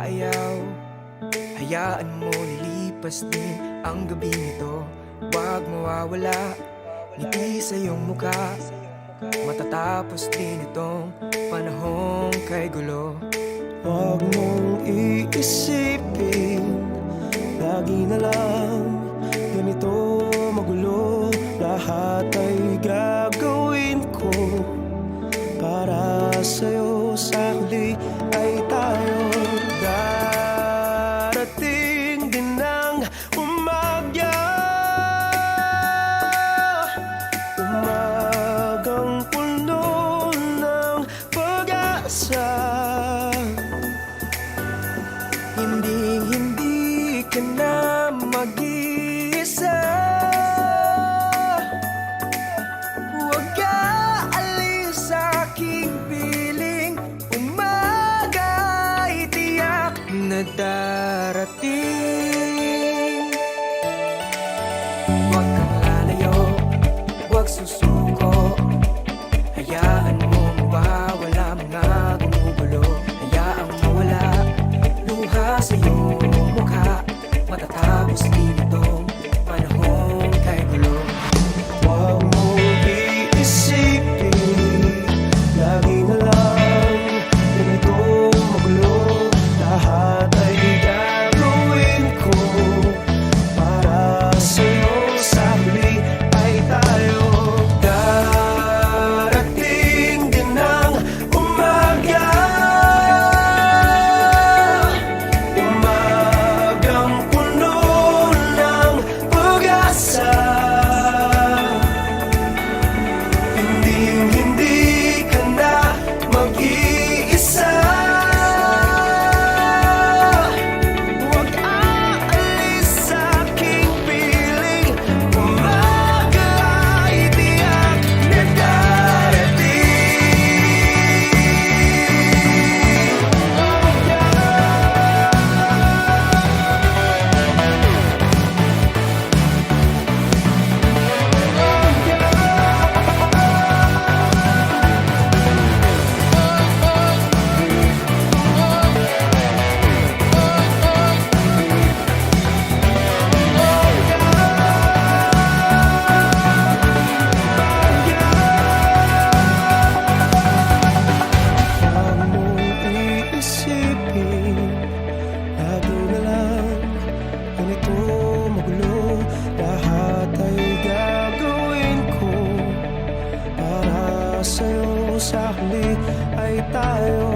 umaayaw. Hayaan mo lilipas din ang gabing ito. Huwag mawawala ngiti sa iyong mukha. Matatapos din itong panahong kay gulo. Huwag mong iisipin, lagi na lang ganito magulo. Lahat ay gagawin ko para sa'yo, sa huli ay tayo. Darating din ang umaga, umagang puno ng pag-asa. Hindi ka na mag-iisa. Huwag ka alis sa aking piling. Umaga ay tiyak na darating. Huwag kang lalayo, huwag susuko. Hayaan mo mawawala mga gumugulo. Hayaang mawala luha sa iyong mukha. Matatapos din itong panahong kay gulo. Huwag mong iisipin, lagi na lang ganito magulo. Lahat ay gagawin ko para sa'yo, sa huli ay tayo. Darating din ang umaga, umagang puno ng pag-asa. Hindi ka na mag-iisa. Huwag aalis sa aking piling. Umaga ay tiyak na darating. Huwag mong iisipin, lagi na lang ganito magulo. Lahat ay gagawin ko para sa'yo, sa huli ay tayo.